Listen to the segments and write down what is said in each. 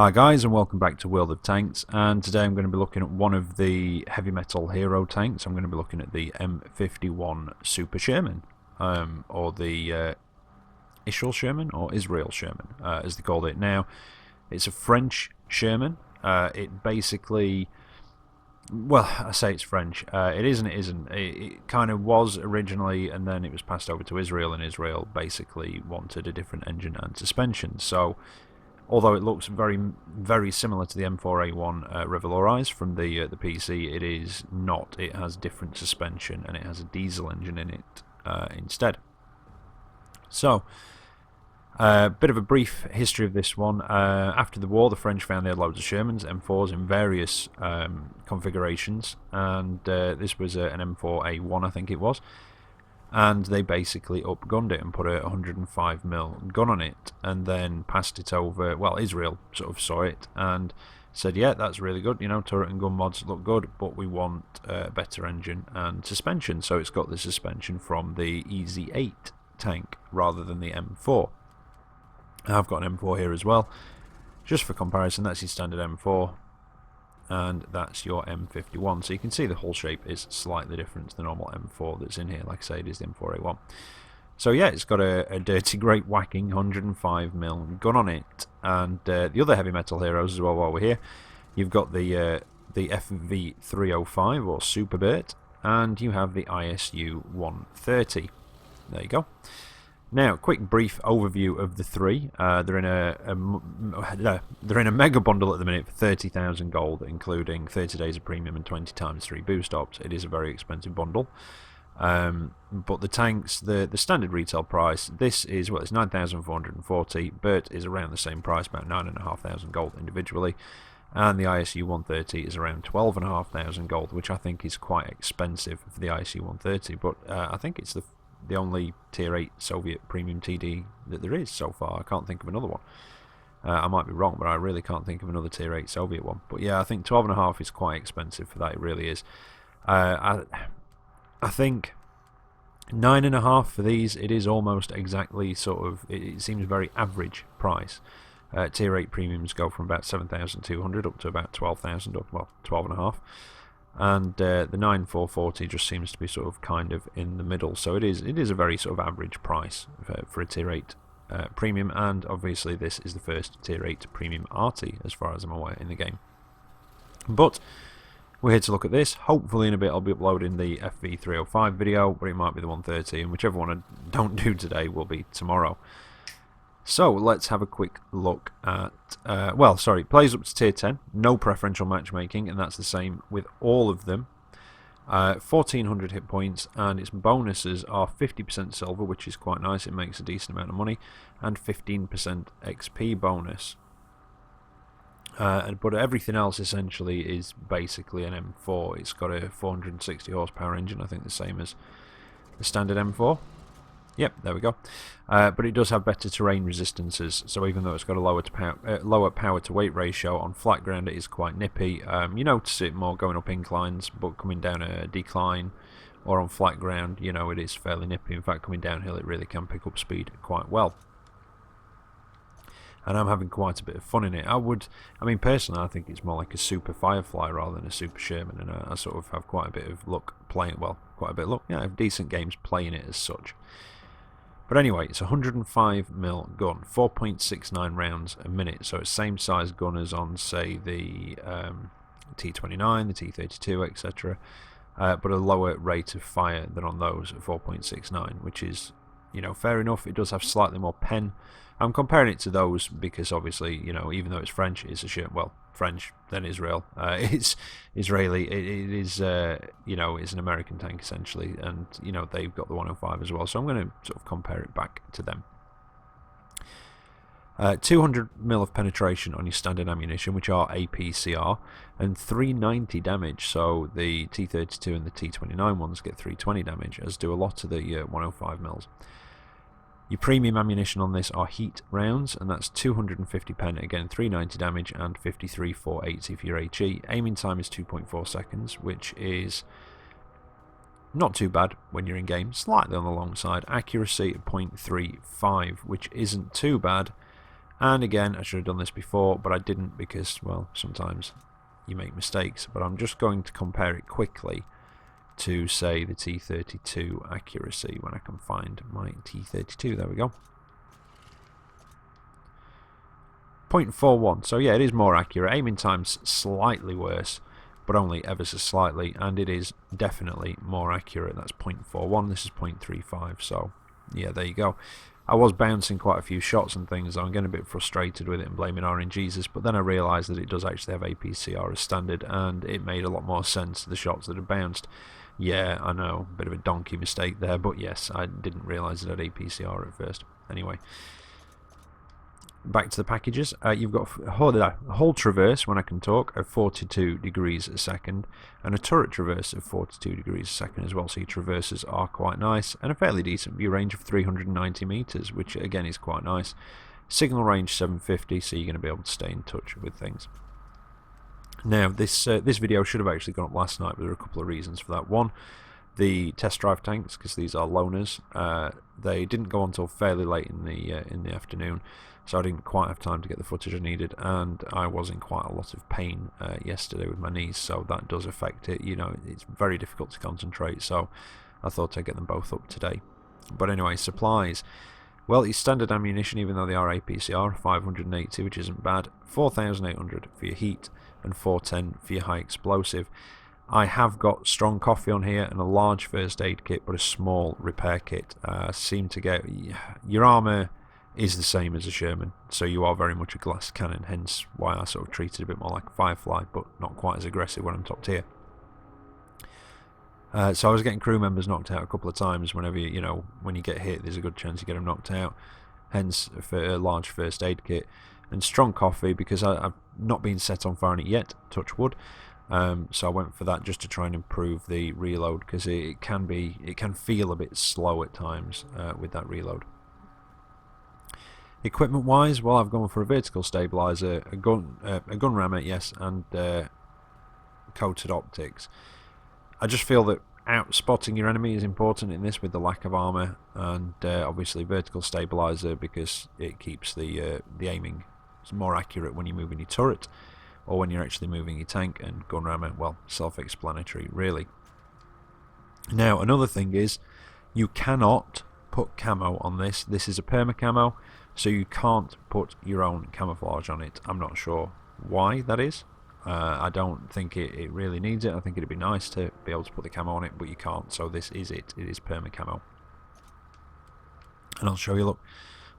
Hi guys, and welcome back to World of Tanks, and today I'm going to be looking at one of the heavy metal hero tanks. I'm going to be looking at the M51 Super Sherman, or the Sherman, or Israel Sherman, as they called it. Now, it's a French Sherman. It basically, well, I say it's French. It is and it isn't. It kind of was originally, and then it was passed over to Israel, and Israel basically wanted a different engine and suspension. So, although it looks very similar to the M4A1 Revalorized from the PC, it is not. It has different suspension, and it has a diesel engine in it instead. So, bit of a brief history of this one. After the war, the French found they had loads of Shermans, M4s, in various configurations, and this was an M4A1, I think it was. And they basically upgunned it and put a 105mm gun on it, and then passed it over. Well, Israel sort of saw it and said, yeah, that's really good, you know, turret and gun mods look good, but we want a better engine and suspension. So it's got the suspension from the EZ8 tank rather than the M4. I've got an M4 here as well, just for comparison. That's your standard M4, and that's your M51. So you can see the hull shape is slightly different to the normal M4 that's in here. Like I say, it is the M4A1. So yeah, it's got a dirty, great whacking 105mm gun on it. And the other heavy metal heroes as well, while we're here, you've got the FV305 or Super Bert, and you have the ISU 130. There you go. Now, quick brief overview of the three. They're in a mega bundle at the minute for 30,000 gold, including 30 days of premium and 20 times 3 boost ops. It is a very expensive bundle. But the tanks, the standard retail price, this is, well, it's 9,440. Bert is around the same price, about 9,500 gold individually. And the ISU 130 is around 12,500 gold, which I think is quite expensive for the ISU 130. But I think it's the only Tier 8 Soviet premium TD that there is so far. I can't think of another one. I might be wrong, but I really can't think of another Tier 8 Soviet one. But yeah, I think 12.5 is quite expensive for that. It really is. I think 9.5 for these, it is almost exactly sort of, it seems very average price. Tier 8 premiums go from about 7,200 up to about 12,000, or well, 12.5. And the 9,440 just seems to be sort of kind of in the middle. So it is a very sort of average price for a Tier 8 premium, and obviously this is the first Tier 8 premium arty as far as I'm aware in the game. But we're here to look at this. Hopefully in a bit I'll be uploading the FV305 video, but it might be the 130, and whichever one I don't do today will be tomorrow. So let's have a quick look at, plays up to tier 10, no preferential matchmaking, and that's the same with all of them. 1,400 hit points, and its bonuses are 50% silver, which is quite nice, it makes a decent amount of money, and 15% XP bonus. But everything else essentially is basically an M4. It's got a 460 horsepower engine, I think the same as the standard M4. Yep, there we go. But it does have better terrain resistances, so even though it's got a lower power to weight ratio, on flat ground it is quite nippy. You notice it more going up inclines, but coming down a decline or on flat ground, you know, it is fairly nippy. In fact, coming downhill it really can pick up speed quite well. And I'm having quite a bit of fun in it. I mean, personally, I think it's more like a Super Firefly rather than a Super Sherman, and I sort of have quite a bit of luck playing, well, quite a bit of luck, yeah, I have decent games playing it as such. But anyway, it's a 105mm gun, 4.69 rounds a minute, so it's same size gun as on, say, the T29, the T32, etc., but a lower rate of fire than on those at 4.69, which is, you know, fair enough. It does have slightly more pen. I'm comparing it to those because obviously, you know, even though it's French, it's a shit, well, French, then Israel. It's Israeli. It is, you know, it's an American tank essentially, and you know they've got the 105 as well. So I'm going to sort of compare it back to them. 200mm of penetration on your standard ammunition, which are APCR, and 390 damage. So the T32 and the T29 ones get 320 damage, as do a lot of the 105mm. Your premium ammunition on this are heat rounds, and that's 250 pen, again 390 damage, and 53 480 for your HE. Aiming time is 2.4 seconds, which is not too bad when you're in game, slightly on the long side. Accuracy at 0.35, which isn't too bad. And again, I should have done this before, but I didn't because, well, sometimes you make mistakes. But I'm just going to compare it quickly to, say, the T32 accuracy when I can find my T32. There we go. 0.41. So yeah, it is more accurate. Aiming time's slightly worse, but only ever so slightly, and it is definitely more accurate. That's 0.41. This is 0.35. So yeah, there you go. I was bouncing quite a few shots and things. I'm getting a bit frustrated with it and blaming RNGesus, but then I realised that it does actually have APCR as standard, and it made a lot more sense to the shots that had bounced. Yeah, I know, a bit of a donkey mistake there, but yes, I didn't realise it had APCR at first. Anyway, back to the packages. You've got a whole traverse, when I can talk, of 42 degrees a second, and a turret traverse of 42 degrees a second as well, so your traverses are quite nice, and a fairly decent view range of 390 meters, which again is quite nice. Signal range 750, so you're going to be able to stay in touch with things. Now, this video should have actually gone up last night, but there are a couple of reasons for that. One, the test drive tanks, because these are loaners, they didn't go on until fairly late in the afternoon, so I didn't quite have time to get the footage I needed, and I was in quite a lot of pain yesterday with my knees, so that does affect it. You know, it's very difficult to concentrate, so I thought I'd get them both up today. But anyway, supplies. Well, it's standard ammunition, even though they are APCR, 580, which isn't bad, 4,800 for your heat, and 410 for your high explosive. I have got strong coffee on here and a large first aid kit, but a small repair kit. Seem to get your armour is the same as a Sherman, so you are very much a glass cannon, hence why I sort of treat it a bit more like a Firefly, but not quite as aggressive when I'm top tier. So I was getting crew members knocked out a couple of times. Whenever when you get hit, there's a good chance you get them knocked out. Hence, for a large first aid kit and strong coffee, because I've not been set on fire on it yet. Touch wood. So I went for that just to try and improve the reload, because it can feel a bit slow at times with that reload. Equipment wise, well, I've gone for a vertical stabilizer, a gun rammer, yes, and coated optics. I just feel that spotting your enemy is important in this with the lack of armor, and obviously vertical stabilizer, because it keeps the aiming more accurate when you're moving your turret or when you're actually moving your tank. And gun rammer, well, self-explanatory really. Now, another thing is, you cannot put camo on this. This is a perma camo, so you can't put your own camouflage on it. I'm not sure why that is. I don't think it really needs it. I think it'd be nice to be able to put the camo on it, but you can't. So this is it. It is perma camo. And I'll show you, look.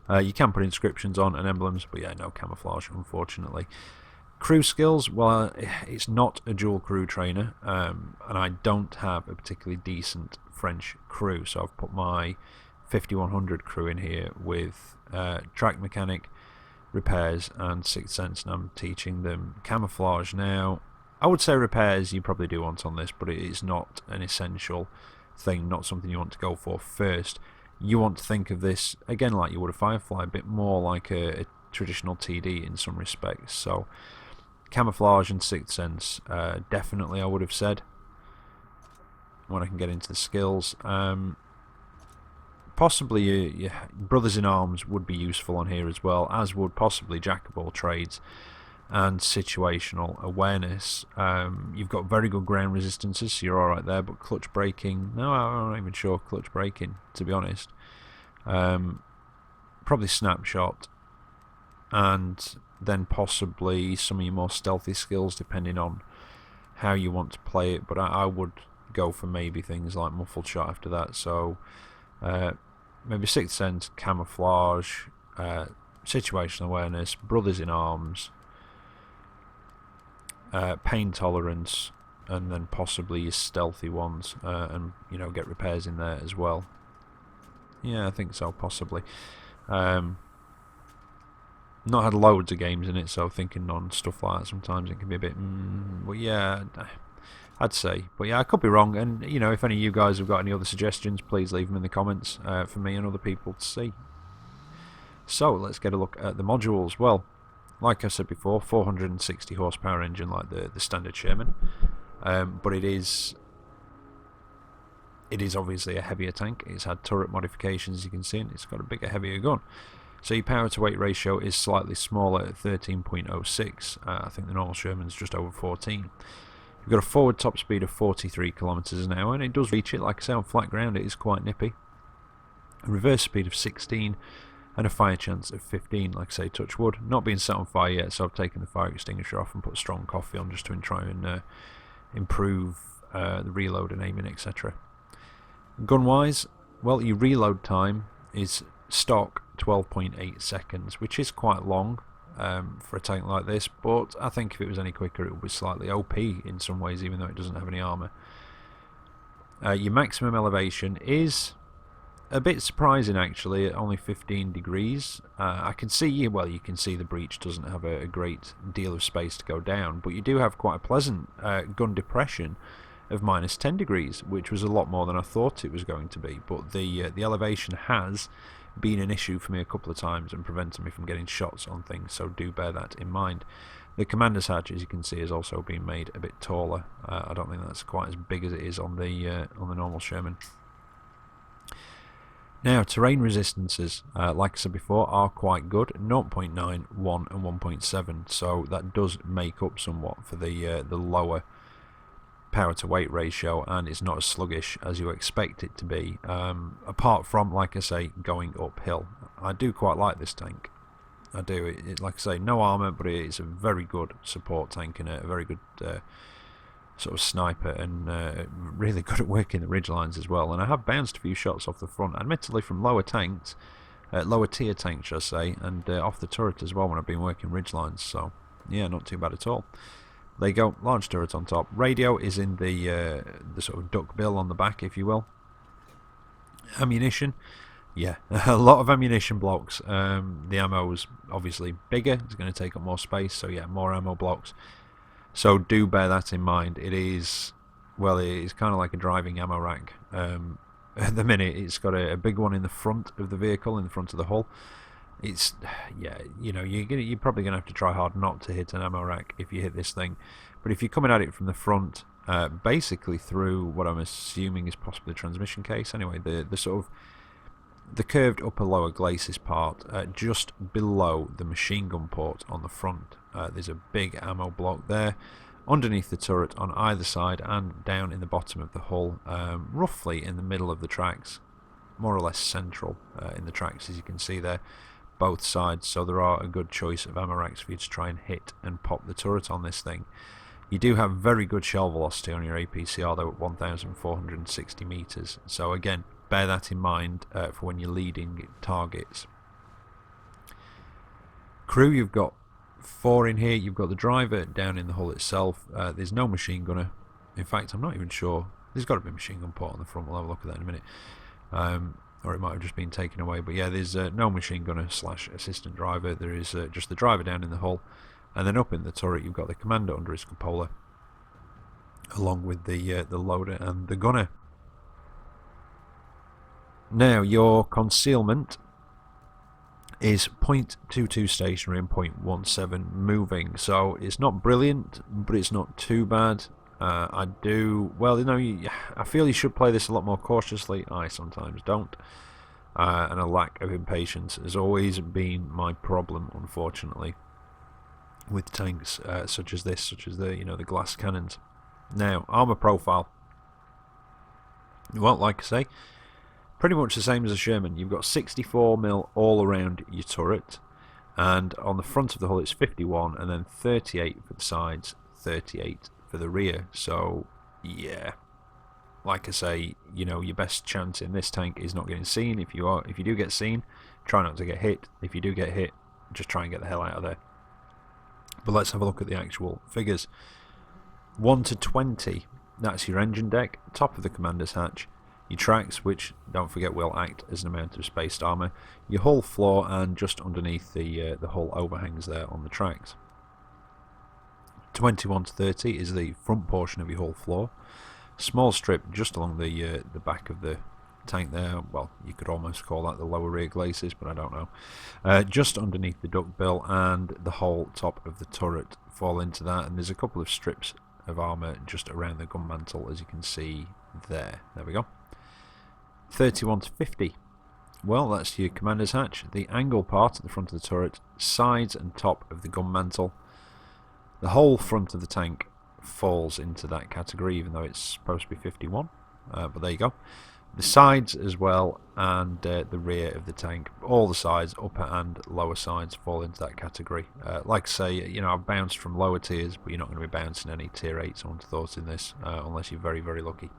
You can put inscriptions on and emblems, but yeah, no camouflage, unfortunately. Crew skills, well, it's not a dual crew trainer, and I don't have a particularly decent French crew, so I've put my 5100 crew in here with track mechanic, repairs, and sixth sense, and I'm teaching them camouflage. Now, I would say repairs you probably do want on this, but it is not an essential thing, not something you want to go for first. You want to think of this, again, like you would a Firefly, a bit more like a traditional TD in some respects. So, camouflage and sixth sense, definitely I would have said, when I can get into the skills. Possibly your brothers in arms would be useful on here as well, as would possibly jack of all trades and situational awareness. You've got very good ground resistances, so you're alright there, but clutch braking, no, I'm not even sure clutch braking, to be honest. Probably snapshot, and then possibly some of your more stealthy skills, depending on how you want to play it, but I would go for maybe things like muffled shot after that. So maybe sixth sense, camouflage, situational awareness, brothers in arms, pain tolerance, and then possibly your stealthy ones, and get repairs in there as well. Yeah, I think so, possibly. Not had loads of games in it, so thinking on stuff like that sometimes it can be a bit, but yeah, I'd say. But yeah, I could be wrong, and if any of you guys have got any other suggestions, please leave them in the comments for me and other people to see. So let's get a look at the modules. Well, like I said before, 460 horsepower engine like the standard Sherman, but it is obviously a heavier tank. It's had turret modifications, as you can see, and it's got a bigger, heavier gun. So your power to weight ratio is slightly smaller at 13.06. I think the normal Sherman's just over 14. You've got a forward top speed of 43 kilometers an hour, and it does reach it. Like I say, on flat ground it is quite nippy. A reverse speed of 16 and a fire chance of 15. Like I say, touch wood, not being set on fire yet, so I've taken the fire extinguisher off and put strong coffee on just to try and improve the reload and aiming, etc. Gun wise, well, your reload time is stock 12.8 seconds, which is quite long for a tank like this, but I think if it was any quicker it would be slightly OP in some ways, even though it doesn't have any armour. Your maximum elevation is a bit surprising actually, at only 15 degrees. I can see, well, you can see the breech doesn't have a great deal of space to go down, but you do have quite a pleasant gun depression of minus 10 degrees, which was a lot more than I thought it was going to be. But the elevation has been an issue for me a couple of times and prevented me from getting shots on things, so do bear that in mind. The commander's hatch, as you can see, has also been made a bit taller. I don't think that's quite as big as it is on the normal Sherman. Now, terrain resistances, like I said before, are quite good, 0.9, 1 and 1.7, so that does make up somewhat for the lower power to weight ratio, and it's not as sluggish as you expect it to be, apart from, like I say, going uphill. I do quite like this tank. I do. Like I say, no armour, but it's a very good support tank and a very good sort of sniper, and really good at working the ridgelines as well. And I have bounced a few shots off the front, admittedly from lower tanks, lower tier tanks, should I say, and off the turret as well when I've been working ridgelines. So yeah, not too bad at all. There you go, large turret on top. Radio is in the sort of duck bill on the back, if you will. Ammunition, yeah, a lot of ammunition blocks. The ammo's obviously bigger, it's going to take up more space, so yeah, more ammo blocks. So do bear that in mind. It is, well, it's kind of like a driving ammo rack. At the minute, it's got a big one in the front of the vehicle, in the front of the hull. It's, yeah, you know, you're probably going to have to try hard not to hit an ammo rack if you hit this thing. But if you're coming at it from the front, basically through what I'm assuming is possibly a transmission case, anyway, the sort of the curved upper lower glacis part, just below the machine gun port on the front, there's a big ammo block there, underneath the turret on either side and down in the bottom of the hull, roughly in the middle of the tracks, more or less central in the tracks, as you can see there, both sides. So there are a good choice of ammo racks for you to try and hit and pop the turret on this thing. You do have very good shell velocity on your APCR though, at 1,460 meters, so again, bear that in mind for when you're leading targets. Crew, you've got 4 in here. You've got the driver down in the hull itself. There's no machine gunner. In fact, I'm not even sure. There's got to be a machine gun port on the front. We'll have a look at that in a minute. Or it might have just been taken away. But yeah, there's no machine gunner / assistant driver. There is just the driver down in the hull. And then up in the turret, you've got the commander under his cupola, along with the loader and the gunner. Now, your concealment is 0.22 stationary and 0.17 moving, so it's not brilliant, but it's not too bad. I feel you should play this a lot more cautiously. I sometimes don't, and a lack of impatience has always been my problem, unfortunately, with tanks such as this, such as the the glass cannons. Now, armor profile. Well, like I say, pretty much the same as a Sherman. You've got 64mm all around your turret, and on the front of the hull it's 51, and then 38 for the sides, 38 for the rear. So yeah, like I say, your best chance in this tank is not getting seen. If you do get seen, try not to get hit. If you do get hit, just try and get the hell out of there. But let's have a look at the actual figures. 1 to 20, that's your engine deck, top of the commander's hatch. Your tracks, which, don't forget, will act as an amount of spaced armour. Your hull floor, and just underneath the hull overhangs there on the tracks. 21 to 30 is the front portion of your hull floor. Small strip just along the back of the tank there. Well, you could almost call that the lower rear glacis, but I don't know. Just underneath the duck bill, and the whole top of the turret fall into that. And there's a couple of strips of armour just around the gun mantle, as you can see there. There we go. 31 to 50 Well, that's your commander's hatch, the angle part at the front of the turret, sides and top of the gun mantle. The whole front of the tank falls into that category, even though it's supposed to be 51, but there you go. The sides as well, and the rear of the tank, all the sides, upper and lower sides, fall into that category. Like I say, you know, I've bounced from lower tiers, but you're not going to be bouncing any tier 8s, I want to thought in this, unless you're very, very lucky.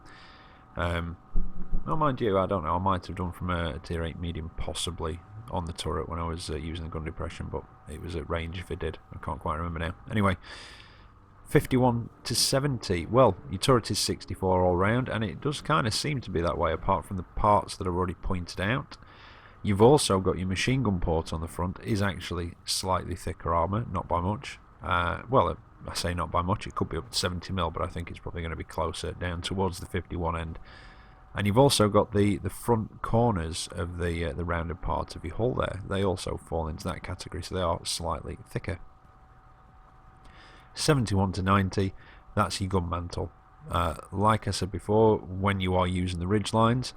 Well, mind you, I don't know, I might have done from a tier 8 medium, possibly, on the turret when I was using the gun depression, but it was at range if it did. I can't quite remember now. Anyway, 51 to 70. Well, your turret is 64 all round, and it does kind of seem to be that way, apart from the parts that I've already pointed out. You've also got your machine gun port on the front, is actually slightly thicker armour, not by much. Well, I say not by much, it could be up to 70mm, but I think it's probably going to be closer, down towards the 51 end. And you've also got the front corners of the rounded part of your hull there. They also fall into that category, so they are slightly thicker. 71 to 90, that's your gun mantle. Like I said before, when you are using the ridgelines,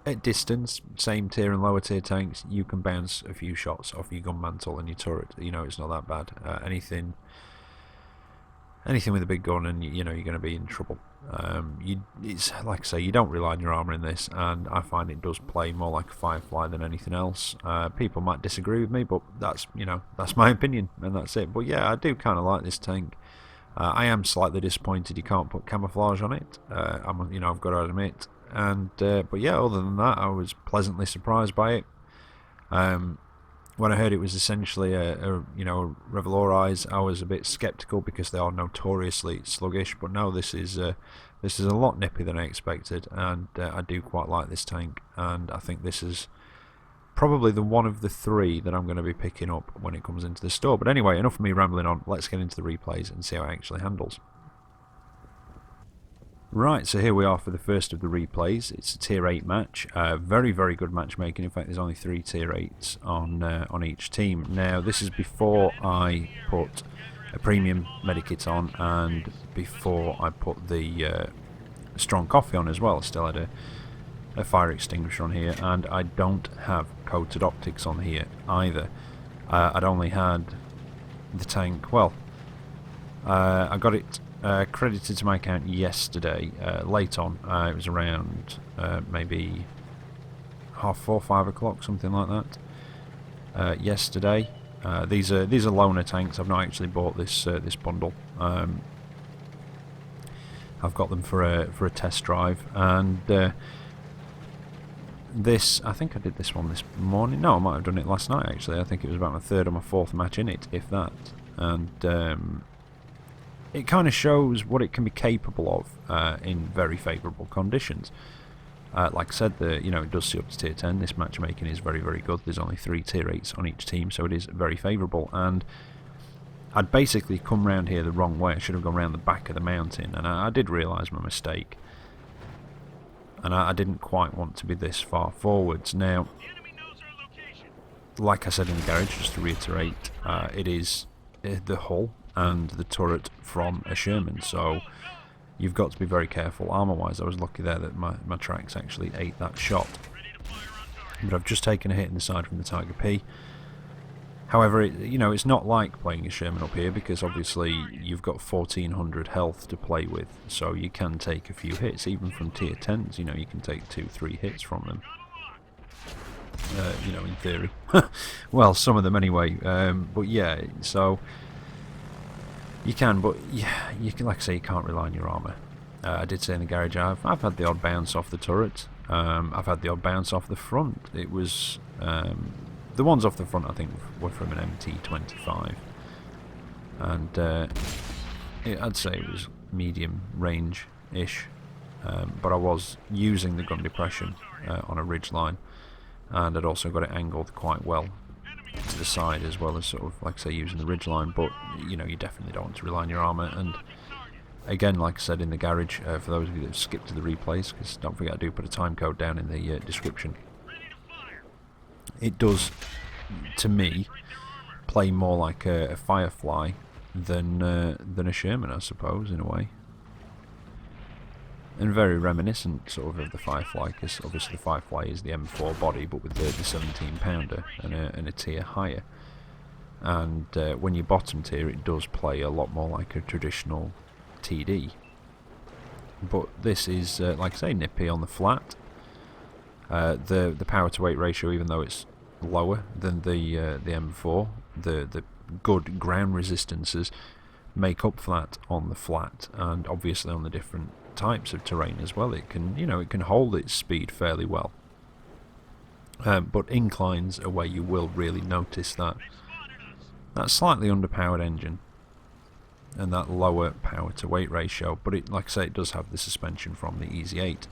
at distance, same tier and lower tier tanks, you can bounce a few shots off your gun mantle and your turret. You know, it's not that bad. Anything with a big gun, and you know you're going to be in trouble. It's like I say, you don't rely on your armour in this, and I find it does play more like a Firefly than anything else. People might disagree with me, but that's, you know, that's my opinion, and that's it. But yeah, I do kind of like this tank. I am slightly disappointed you can't put camouflage on it. I've got to admit. And but yeah, other than that, I was pleasantly surprised by it. When I heard it was essentially a Revalorized, I was a bit sceptical because they are notoriously sluggish. But no, this is a lot nippier than I expected, and I do quite like this tank. And I think this is probably the one of the three that I'm going to be picking up when it comes into the store. But anyway, enough of me rambling on. Let's get into the replays and see how it actually handles. Right, so here we are for the first of the replays. It's a tier 8 match. Very, very good matchmaking. In fact, there's only 3 tier 8s on each team. Now, this is before I put a premium medikit on, and before I put the strong coffee on as well. I still had a fire extinguisher on here, and I don't have coated optics on here either. I'd only had the tank, well, I got it credited to my account yesterday, late on. It was around maybe 4:30, 5 o'clock, something like that. Yesterday. These are loaner tanks. I've not actually bought this bundle. I've got them for a test drive, and this, I think I did this one this morning. No, I might have done it last night actually. I think it was about my 3rd or my 4th match in it, if that. And it kind of shows what it can be capable of in very favourable conditions. Like I said, it does see up to tier 10. This matchmaking is very, very good. There's only 3 tier 8s on each team, so it is very favourable. And I'd basically come round here the wrong way. I should have gone round the back of the mountain, and I did realise my mistake. And I didn't quite want to be this far forwards. Now, like I said in the garage, just to reiterate, it is the hull and the turret from a Sherman, so you've got to be very careful. Armour wise, I was lucky there that my tracks actually ate that shot, but I've just taken a hit in the side from the Tiger P. However, it's not like playing a Sherman up here, because obviously you've got 1400 health to play with, so you can take a few hits, even from tier 10s. You can take 2-3 hits from them. In theory. Well, some of them anyway. But yeah, so you can, but yeah, you can, like I say, you can't rely on your armour. I did say in the garage, I've had the odd bounce off the turret. I've had the odd bounce off the front. It was the ones off the front, I think, were from an MT25, and I'd say it was medium range-ish. But I was using the gun depression on a ridgeline, and I'd also got it angled quite well to the side, as well as sort of, like I say, using the ridgeline. But you definitely don't want to rely on your armour. And again, like I said in the garage, for those of you that have skipped to the replays, because don't forget I do put a time code down in the description, it does, to me, play more like a Firefly than a Sherman, I suppose, in a way. and very reminiscent sort of the Firefly, because obviously the Firefly is the M4 body, but with the 17 pounder and a tier higher. And when you bottom tier, it does play a lot more like a traditional TD. But this is, like I say, nippy on the flat. The power to weight ratio, even though it's lower than the M4, the good ground resistances make up for that on the flat, and obviously on the different types of terrain as well. It can, it can hold its speed fairly well. But inclines are where you will really notice that slightly underpowered engine and that lower power to weight ratio. But it, like I say, it does have the suspension from the Easy 8,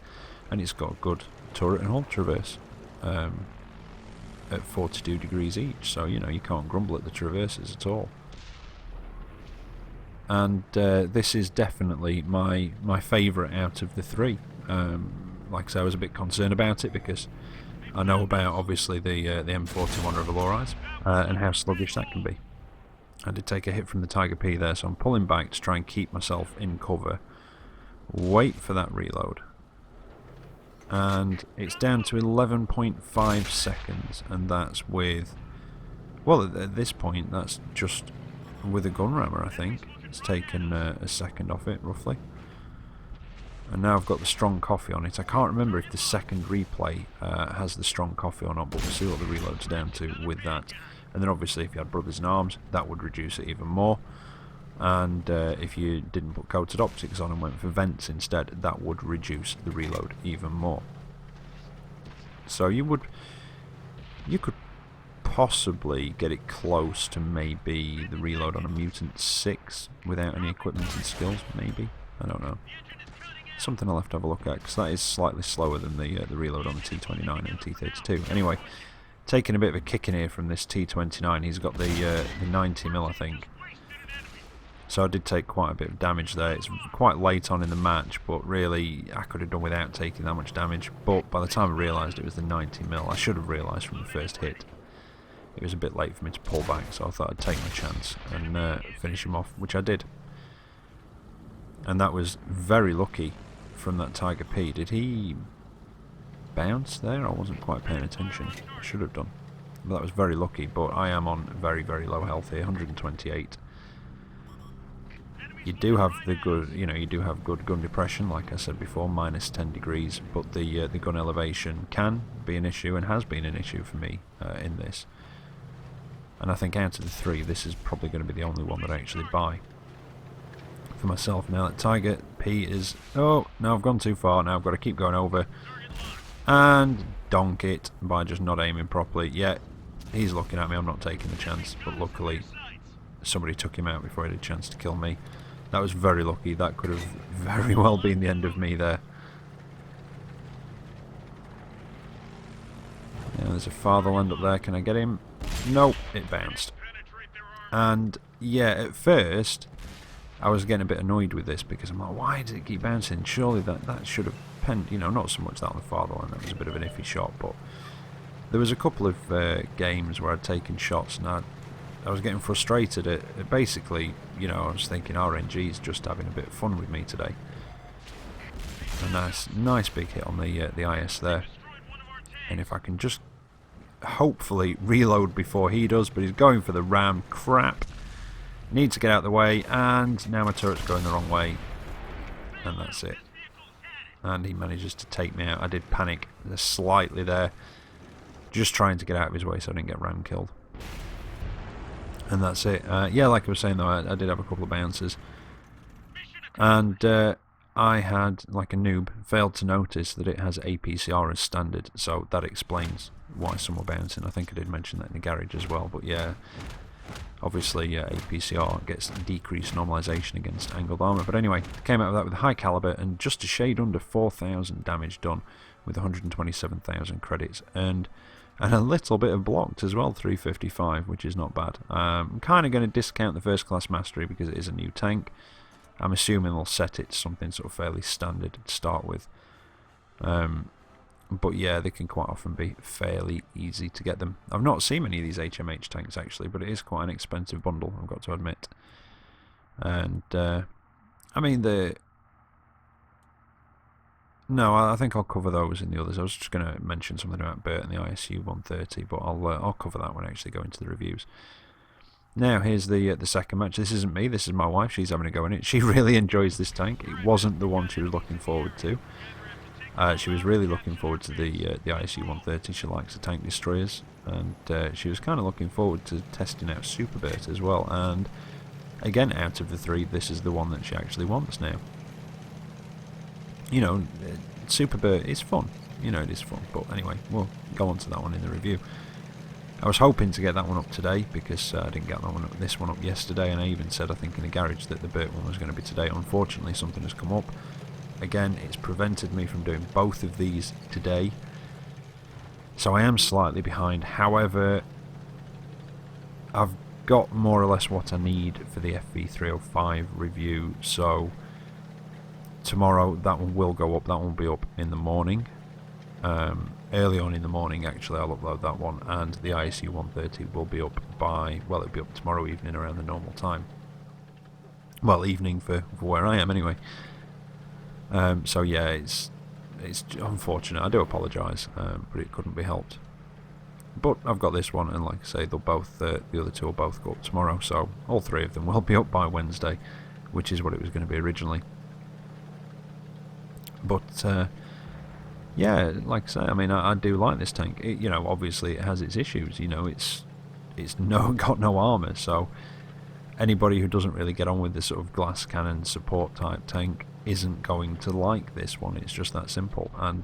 and it's got good turret and hull traverse at 42 degrees each, so you can't grumble at the traverses at all. And this is definitely my favourite out of the three. Like I say, I was a bit concerned about it because I know about obviously the M41 Revalorized and how sluggish that can be. I did take a hit from the Tiger P there, so I'm pulling back to try and keep myself in cover. Wait for that reload. And it's down to 11.5 seconds, and that's with, well, at this point that's just with a gun rammer, I think. It's taken a second off it, roughly. And now I've got the strong coffee on it. I can't remember if the second replay has the strong coffee or not, but we'll see what the reload's down to with that. And then obviously if you had Brothers in Arms, that would reduce it even more. And if you didn't put coated optics on and went for vents instead, that would reduce the reload even more. So you could possibly get it close to maybe the reload on a Mutant 6 without any equipment and skills, maybe. I don't know. Something I'll have to have a look at, because that is slightly slower than the reload on the T29 and T32. Anyway, taking a bit of a kick in here from this T29. He's got the 90mm, I think. So I did take quite a bit of damage there. It's quite late on in the match, but really I could have done without taking that much damage. But by the time I realised it was the 90mm, I should have realised from the first hit. It was a bit late for me to pull back, so I thought I'd take my chance and finish him off, which I did. And that was very lucky from that Tiger P. Did he bounce there? I wasn't quite paying attention. I should have done. But that was very lucky, but I am on very, very low health here, 128. You do have the good, you do have good gun depression, like I said before, minus 10 degrees, but the gun elevation can be an issue and has been an issue for me in this. And I think out of the three, this is probably going to be the only one that I actually buy for myself. Now that Tiger P is, oh, now I've gone too far, now I've got to keep going over and donk it by just not aiming properly. Yeah, he's looking at me, I'm not taking the chance, but luckily somebody took him out before he had a chance to kill me. That was very lucky. That could have very well been the end of me there. Yeah, there's a fatherland up there. Can I get him? Nope, it bounced. And yeah, at first I was getting a bit annoyed with this because I'm like, why did it keep bouncing? Surely that should have penned, not so much that on the fatherland. That was a bit of an iffy shot, but there was a couple of games where I'd taken shots and I was getting frustrated at basically, I was thinking RNG's just having a bit of fun with me today. A nice big hit on the IS there. And if I can just hopefully reload before he does, but he's going for the ram. Crap. Need to get out of the way, and now my turret's going the wrong way. And that's it. And he manages to take me out. I did panic slightly there, just trying to get out of his way so I didn't get ram killed. And that's it. Yeah, like I was saying though, I did have a couple of bounces. And I had, like a noob, failed to notice that it has APCR as standard. So that explains why some were bouncing. I think I did mention that in the garage as well. But yeah, obviously APCR gets decreased normalization against angled armor. But anyway, came out of that with a high caliber and just a shade under 4,000 damage done with 127,000 credits. And a little bit of blocked as well, 355, which is not bad. I'm kind of going to discount the first class mastery because it is a new tank. I'm assuming they'll set it to something sort of fairly standard to start with. But yeah, they can quite often be fairly easy to get them. I've not seen many of these HMH tanks actually, but it is quite an expensive bundle, I've got to admit. And I mean, No, I think I'll cover those in the others. I was just going to mention something about Bert and the ISU 130, but I'll cover that when I actually go into the reviews. Now, here's the second match. This isn't me, this is my wife. She's having a go in it. She really enjoys this tank. It wasn't the one she was looking forward to. She was really looking forward to the ISU 130. She likes the tank destroyers, and she was kind of looking forward to testing out Super Bert as well. And again, out of the three, this is the one that she actually wants now. You know, Super Bert is fun. You know, it is fun. But anyway, we'll go on to that one in the review. I was hoping to get that one up today because I didn't get this one up yesterday, and I even said, I think, in the garage that the Bert one was going to be today. Unfortunately, something has come up. Again, it's prevented me from doing both of these today, so I am slightly behind. However, I've got more or less what I need for the FV305 review, so tomorrow that one will go up. That one will be up in the morning. Early on in the morning, actually, I'll upload that one, and the ISU 130 will be up by, well, it'll be up tomorrow evening around the normal time. Well, evening for where I am anyway. So yeah, it's unfortunate. I do apologise, but it couldn't be helped. But I've got this one, and like I say, they'll both the other two will both go up tomorrow. So all three of them will be up by Wednesday, which is what it was going to be originally. But yeah, like I say, I mean, I do like this tank. You know, obviously it has its issues. You know, it's got no armour, so anybody who doesn't really get on with this sort of glass cannon support type tank isn't going to like this one. It's just that simple. And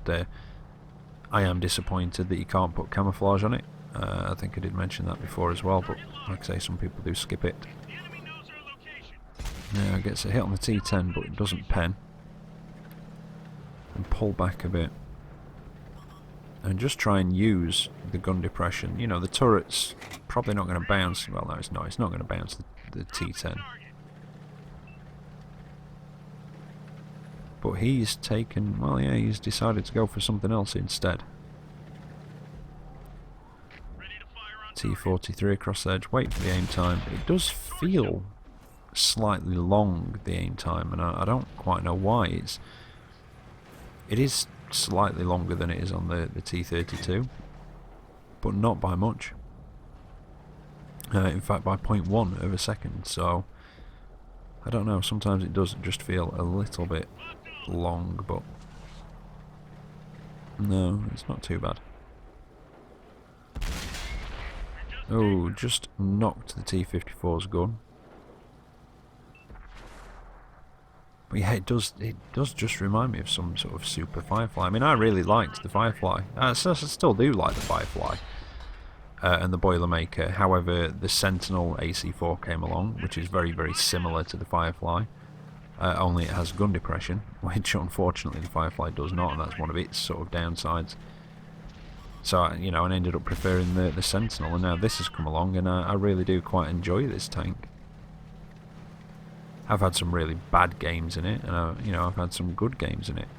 I am disappointed that you can't put camouflage on it. I think I did mention that before as well, but like I say, some people do skip it. Now it gets a hit on the T10, but it doesn't pen. And pull back a bit. And just try and use the gun depression. You know, the turret's probably not going to bounce. Well, no, it's not. It's not going to bounce the T10. But he's taken, well, yeah, he's decided to go for something else instead. T43 across the edge, wait for the aim time. It does feel slightly long, the aim time, and I don't quite know why. It is slightly longer than it is on the T32, but not by much. In fact, by 0.1 of a second, so I don't know, sometimes it does just feel a little bit long, but no, it's not too bad. Oh, just knocked the T54's gun. But yeah, it does just remind me of some sort of Super Firefly. I mean, I really liked the Firefly. I still do like the Firefly and the Boilermaker. However, the Sentinel AC4 came along, which is very, very similar to the Firefly. Only it has gun depression, which unfortunately the Firefly does not, and that's one of its sort of downsides. So, you know, I ended up preferring the Sentinel, and now this has come along, and I really do quite enjoy this tank. I've had some really bad games in it, and you know, I've had some good games in it.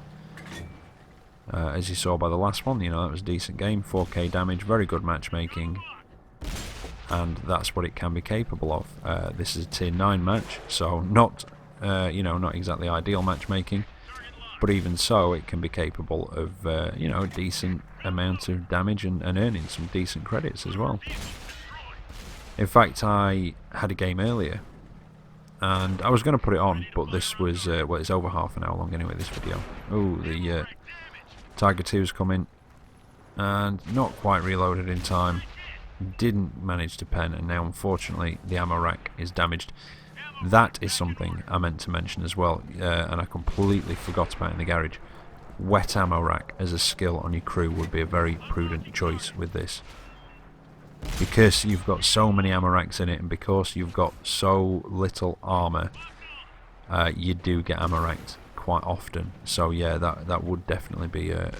As you saw by the last one, you know, that was a decent game, 4k damage, very good matchmaking, and that's what it can be capable of. This is a tier 9 match, so not, you know, not exactly ideal matchmaking, but even so, it can be capable of, you know, a decent amount of damage and earning some decent credits as well. In fact, I had a game earlier, and I was going to put it on, but this was, well, it's over half an hour long anyway, this video. Oh, the Tiger 2's come in, and not quite reloaded in time, didn't manage to pen, and now unfortunately the ammo rack is damaged. That is something I meant to mention as well, and I completely forgot about in the garage. Wet ammo rack as a skill on your crew would be a very prudent choice with this. Because you've got so many ammo racks in it, and because you've got so little armour, you do get ammo racked quite often. So yeah, that would definitely be a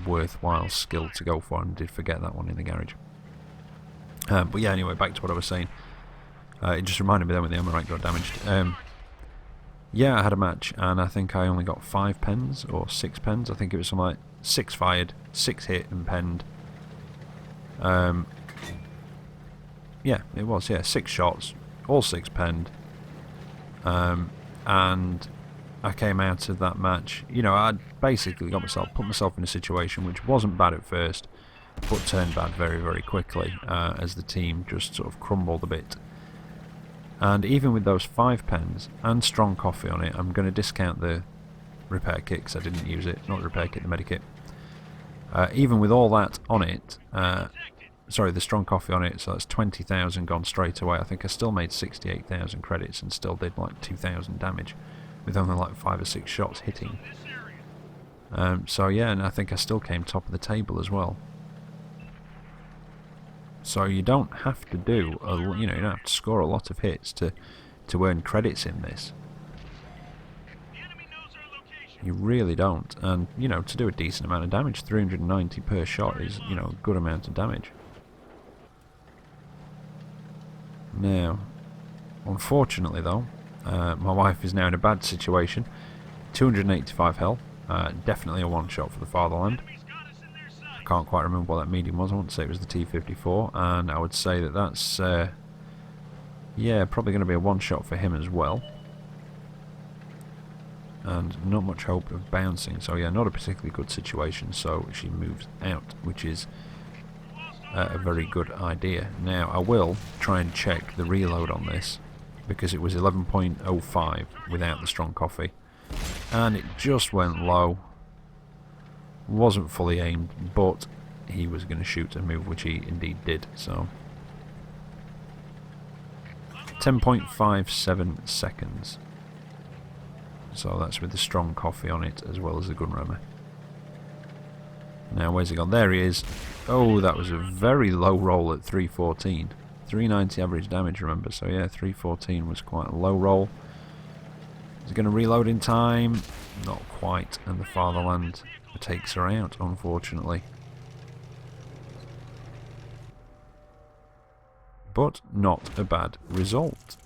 worthwhile skill to go for, and I did forget that one in the garage. But yeah, anyway, back to what I was saying. It just reminded me then when the ammo rack got damaged. Yeah, I had a match, and I think I only got 5 pens, or 6 pens. I think it was something like 6 fired, 6 hit and penned. Yeah, it was, yeah, 6 shots, all 6 penned. And I came out of that match, you know, I basically put myself in a situation which wasn't bad at first, but turned bad very, very quickly as the team just sort of crumbled a bit. And even with those 5 pens and strong coffee on it, I'm going to discount the repair kit because I didn't use it, not the repair kit, the medikit. Even with all that on it, sorry, the strong coffee on it, so that's 20,000 gone straight away. I think I still made 68,000 credits and still did like 2,000 damage with only like 5 or 6 shots hitting. So yeah, and I think I still came top of the table as well. So you don't have to do, you don't have to score a lot of hits to earn credits in this. You really don't, and you know, to do a decent amount of damage, 390 per shot is, you know, a good amount of damage. Now, unfortunately though, my wife is now in a bad situation. 285 health, definitely a one-shot for the fatherland. I can't quite remember what that medium was. I want to say it was the T54, and I would say that that's, yeah, probably going to be a one-shot for him as well. And not much hope of bouncing, so yeah, not a particularly good situation, so she moves out, which is a very good idea. Now, I will try and check the reload on this, because it was 11.05 without the strong coffee, and it just went low. Wasn't fully aimed, but he was going to shoot and move, which he indeed did, so 10.57 seconds. So that's with the strong coffee on it as well as the gun rammer. Now where's he gone? There he is. Oh, that was a very low roll at 314. 390 average damage, remember, so yeah, 314 was quite a low roll. He's going to reload in time. Not quite, and the fatherland takes her out, unfortunately. But not a bad result.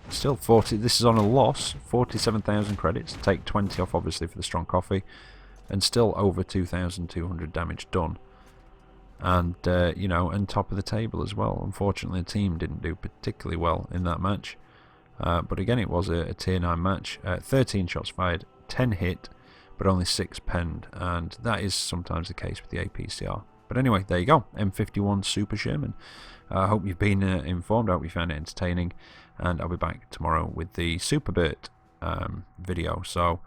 Still 40, this is on a loss, 47,000 credits, take 20 off obviously for the strong coffee, and still over 2,200 damage done. And, you know, and top of the table as well. Unfortunately the team didn't do particularly well in that match. But again, it was a tier 9 match, 13 shots fired, 10 hit, but only 6 penned, and that is sometimes the case with the APCR. But anyway, there you go, M51 Super Sherman. I hope you've been informed, I hope you found it entertaining, and I'll be back tomorrow with the SuperBeard video, so,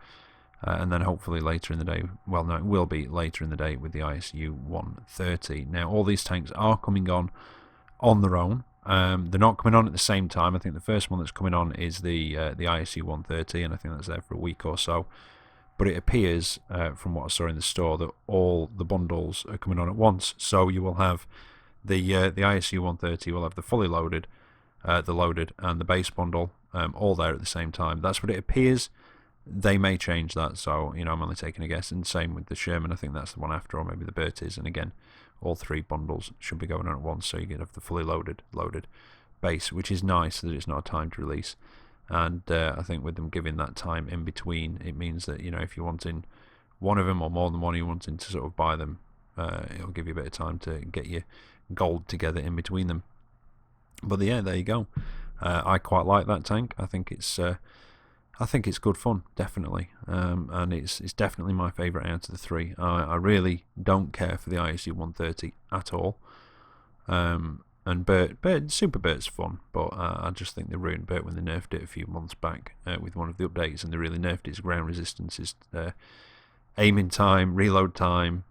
and then hopefully later in the day, well no, it will be later in the day with the ISU 130. Now, all these tanks are coming on their own. They're not coming on at the same time. I think the first one that's coming on is the ISU 130, and I think that's there for a week or so. But it appears, from what I saw in the store, that all the bundles are coming on at once. So you will have the ISU 130 will have the fully loaded, the loaded, and the base bundle all there at the same time. That's what it appears. They may change that, so you know, I'm only taking a guess. And same with the Sherman. I think that's the one after, or maybe the Bert is. And again, all 3 bundles should be going on at once, so you can have the fully loaded base, which is nice that it's not a timed release. And I think with them giving that time in between, it means that, you know, if you're wanting one of them or more than one, you're wanting to sort of buy them, it'll give you a bit of time to get your gold together in between them. But yeah, there you go. I quite like that tank. I think it's good fun, definitely, and it's definitely my favourite out of the 3. I really don't care for the ISU 130 at all. And Super Bert's fun, but I just think they ruined Bert when they nerfed it a few months back with one of the updates, and they really nerfed its ground resistance, aiming time, reload time,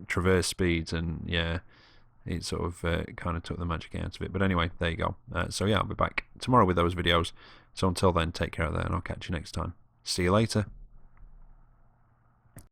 traverse speeds, and yeah, it sort of kind of took the magic out of it. But anyway, there you go. So yeah, I'll be back tomorrow with those videos. So until then, take care out there, and I'll catch you next time. See you later.